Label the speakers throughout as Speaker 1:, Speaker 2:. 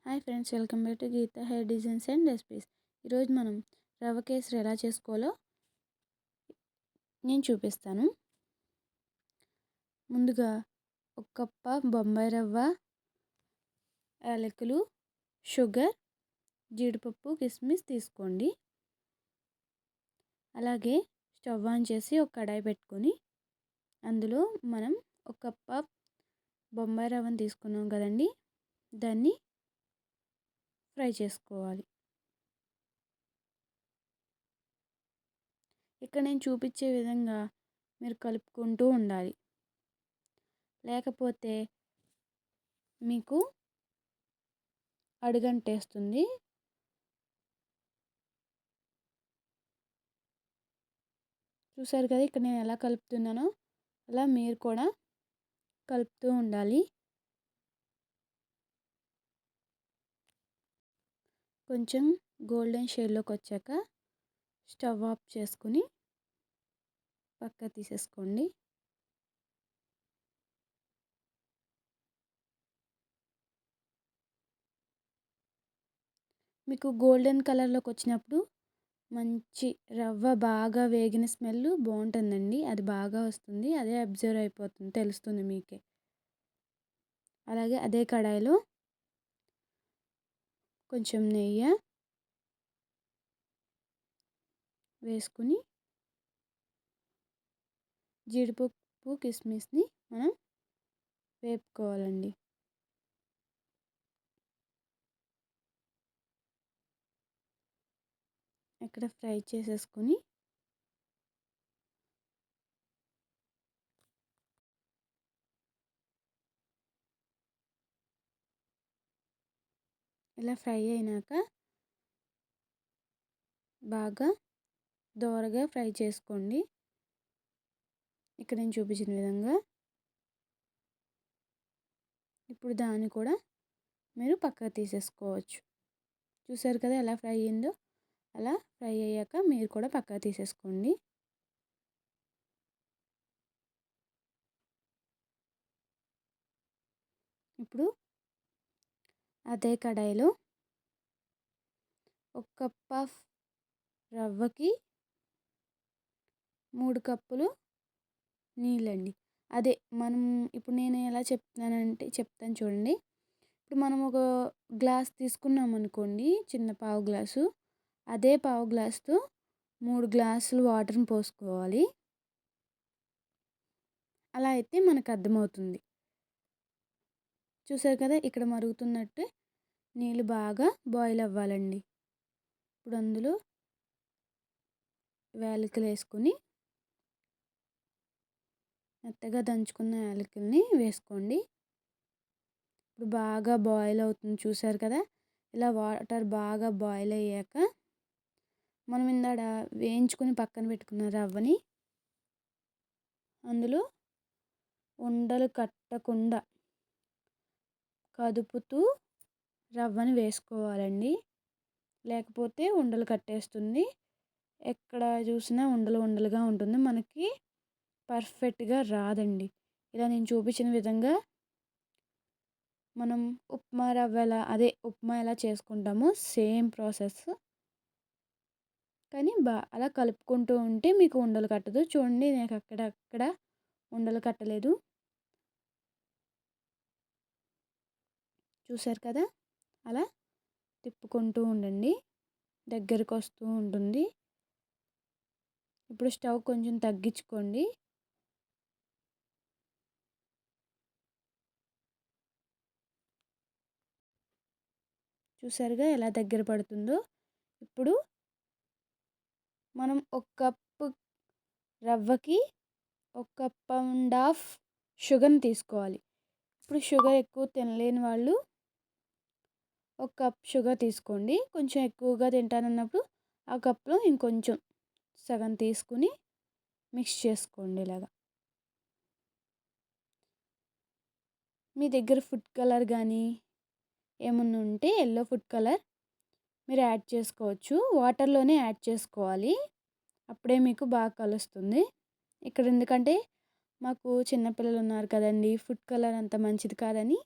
Speaker 1: Hi friends, welcome back to Geetha hair designs and recipes. ఈరోజు మనం రవ్వ కేసరి ఎలా చేసుకోవాలో నేను చూపిస్తాను. ముందుగా ఒక కప్ప బొంబాయి రవ్వ, యాలకులు, షుగర్, జీడిపప్పు, కిస్మిస్ తీసుకోండి. అలాగే స్టవ్ ఆన్ చేసి ఒక కడాయి పెట్టుకొని అందులో మనం ఒక కప్ప బొంబాయి రవ్వను తీసుకున్నాం కదండి, దాన్ని ఫ్రై చేసుకోవాలి. ఇక్కడ నేను చూపించే విధంగా మీరు కలుపుకుంటూ ఉండాలి, లేకపోతే మీకు అడుగంటేస్తుంది. చూసారు కదా, ఇక్కడ నేను ఎలా కలుపుతున్నానో అలా మీరు కూడా కలుపుతూ ఉండాలి. కొంచెం గోల్డెన్ షేడ్లోకి వచ్చాక స్టవ్ ఆఫ్ చేసుకుని పక్క తీసేసుకోండి. మీకు గోల్డెన్ కలర్లోకి వచ్చినప్పుడు మంచి రవ్వ బాగా వేగిన స్మెల్ బాగుంటుందండి. అది బాగా వస్తుంది, అదే అబ్జర్వ్ అయిపోతుంది, తెలుస్తుంది మీకే. అలాగే అదే కడాయిలో కొంచెం నెయ్యి వేసుకుని జీడిపప్పు, కిస్మిస్ని మనం వేపుకోవాలండి. ఇక్కడ ఫ్రై చేసేసుకుని ఇలా ఫ్రై అయినాక బాగా దోరగా ఫ్రై చేసుకోండి. ఇక్కడ నేను చూపించిన విధంగా. ఇప్పుడు దాన్ని కూడా మీరు పక్కకు తీసేసుకోవచ్చు. చూసారు కదా ఎలా ఫ్రై అయిందో. అలా ఫ్రై అయ్యాక మీరు కూడా పక్కకు తీసేసుకోండి. ఇప్పుడు అదే కడాయిలో ఒక కప్ ఆఫ్ రవ్వకి 3 కప్పులు నీళ్ళండి. అదే మనం ఇప్పుడు నేను ఎలా చెప్తాను చూడండి. ఇప్పుడు మనం ఒక గ్లాస్ తీసుకున్నాం అనుకోండి, చిన్న పావు గ్లాసు, అదే పావు గ్లాస్తో 3 గ్లాసులు వాటర్ని పోసుకోవాలి. అలా అయితే మనకు అర్థమవుతుంది. చూసారు కదా, ఇక్కడ మరుగుతున్నట్టు నీళ్ళు బాగా బాయిల్ అవ్వాలండి. ఇప్పుడు అందులో యాలకులు వేసుకొని మెత్తగా దంచుకున్న యాలకుల్ని వేసుకోండి. ఇప్పుడు బాగా బాయిల్ అవుతుంది, చూసారు కదా. ఇలా వాటర్ బాగా బాయిల్ అయ్యాక మనం ఇందాడ వేయించుకుని పక్కన పెట్టుకున్న రవ్వని అందులో ఉండలు కట్టకుండా కదుపుతూ రవ్వని వేసుకోవాలండి. లేకపోతే ఉండలు కట్టేస్తుంది. ఎక్కడ చూసినా ఉండలు ఉండలుగా ఉంటుంది, మనకి పర్ఫెక్ట్గా రాదండి. ఇలా నేను చూపించిన విధంగా మనం ఉప్మా రవ్వ ఉప్మా ఎలా చేసుకుంటామో సేమ్ ప్రాసెస్, కానీ అలా కలుపుకుంటూ ఉంటే మీకు ఉండలు కట్టదు. చూడండి, నాకు అక్కడ ఉండలు కట్టలేదు. చూసారు కదా, అలా తిప్పుకుంటూ ఉండండి, దగ్గరకు వస్తూ ఉంటుంది. ఇప్పుడు స్టవ్ కొంచెం తగ్గించుకోండి. చూసారుగా ఎలా దగ్గర పడుతుందో. ఇప్పుడు మనం ఒక కప్పు రవ్వకి 1.5 కప్ షుగర్ని తీసుకోవాలి. ఇప్పుడు షుగర్ ఎక్కువ తినలేని వాళ్ళు 1 కప్ షుగర్ తీసుకోండి. కొంచెం ఎక్కువగా తింటానన్నప్పుడు ఆ కప్లో ఇంకొంచెం సగం తీసుకుని మిక్స్ చేసుకోండి. ఇలాగా మీ దగ్గర ఫుడ్ కలర్ కానీ ఏమన్నా ఉంటే ఎల్లో ఫుడ్ కలర్ మీరు యాడ్ చేసుకోవచ్చు. వాటర్లోనే యాడ్ చేసుకోవాలి, అప్పుడే మీకు బాగా కలుస్తుంది. ఇక్కడ ఎందుకంటే మాకు చిన్నపిల్లలు ఉన్నారు కదండి, ఫుడ్ కలర్ అంత మంచిది కాదని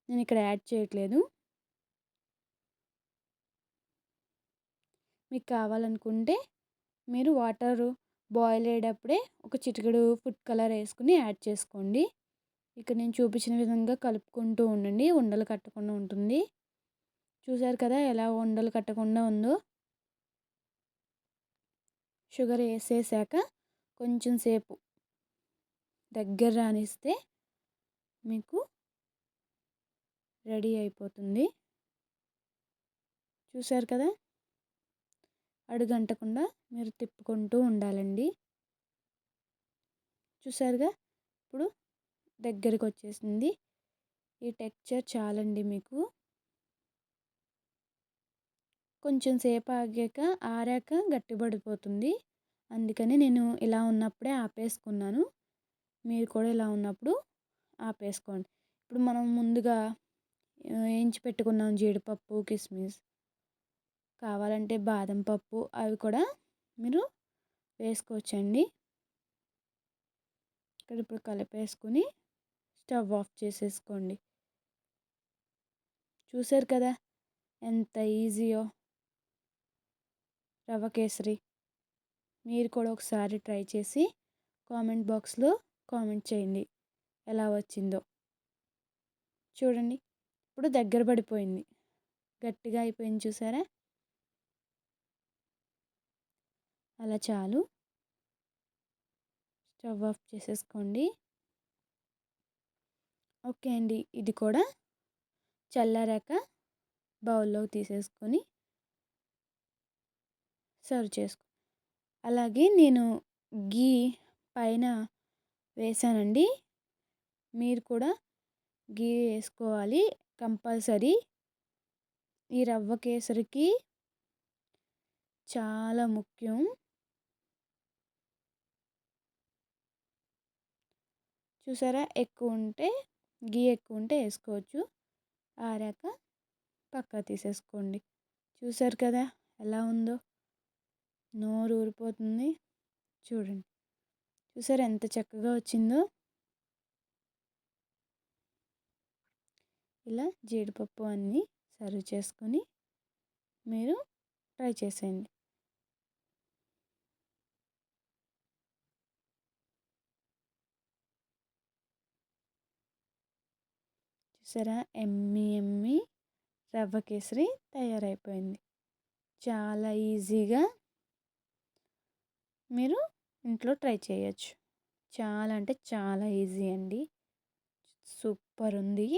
Speaker 1: నేను ఇక్కడ యాడ్ చేయట్లేదు. మీకు కావాలనుకుంటే మీరు వాటర్ బాయిల్ అయ్యేటప్పుడే ఒక చిటికెడు ఫుడ్ కలర్ వేసుకుని యాడ్ చేసుకోండి. ఇక్కడ నేను చూపించిన విధంగా కలుపుకుంటూ ఉండండి. ఉండలు కట్టకుండా ఉంటుంది. చూసారు కదా ఎలా ఉండలు కట్టకుండా ఉందో. షుగర్ వేసేసాక కొంచెం సేపు దగ్గర రానిస్తే మీకు రెడీ అయిపోతుంది. చూసారు కదా, అడుగంటకుండా మీరు తిప్పుకుంటూ ఉండాలండి. చూసారుగా, ఇప్పుడు దగ్గరికి వచ్చేసింది. ఈ టెక్స్చర్ చాలండి మీకు. కొంచెం సేపు ఆరాక గట్టిపడిపోతుంది. అందుకని నేను ఇలా ఉన్నప్పుడే ఆపేసుకున్నాను. మీరు కూడా ఇలా ఉన్నప్పుడు ఆపేసుకోండి. ఇప్పుడు మనం ముందుగా వేయించి పెట్టుకున్నాం జీడిపప్పు, కిస్మిస్, కావాలంటే బాదం పప్పు, అవి కూడా మీరు వేసుకోవచ్చండి. ఇక్కడ ఇప్పుడు కలిపేసుకుని స్టవ్ ఆఫ్ చేసేసుకోండి. చూసారు కదా ఎంత ఈజీయో రవ్వ కేసరి. మీరు కూడా ఒకసారి ట్రై చేసి కామెంట్ బాక్స్లో కామెంట్ చేయండి ఎలా వచ్చిందో. చూడండి, ఇప్పుడు దగ్గర పడిపోయింది, గట్టిగా అయిపోయింది. చూసారా, అలా చాలు. స్టవ్ ఆఫ్ చేసేసుకోండి. ఓకే అండి, ఇది కూడా చల్లారాక బౌల్లోకి తీసేసుకొని సర్వ్ చేసుకో. అలాగే నేను గీ పైన వేసానండి. మీరు కూడా గీ వేసుకోవాలి కంపల్సరీ. ఈ రవ్వ కేసరికి చాలా ముఖ్యం. చూసారా, గీ ఎక్కువ ఉంటే వేసుకోవచ్చు. ఆరాక పక్కా తీసేసుకోండి. చూసారు కదా ఎలా ఉందో, నోరు ఊరిపోతుంది. చూడండి, చూసారా ఎంత చక్కగా వచ్చిందో. ఇలా జీడిపప్పు అన్నీ సర్వ్ చేసుకొని మీరు ట్రై చేసేయండి. చూసారా, ఎమ్మి రవ్వ కేసరి తయారైపోయింది. చాలా ఈజీగా మీరు ఇంట్లో ట్రై చేయొచ్చు. చాలా అంటే చాలా ఈజీ అండి. సూపర్ ఉంది.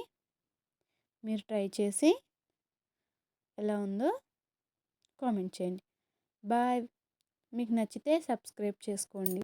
Speaker 1: మీరు ట్రై చేసి ఎలా ఉందో కామెంట్ చేయండి. బాయ్. మీకు నచ్చితే సబ్స్క్రైబ్ చేసుకోండి.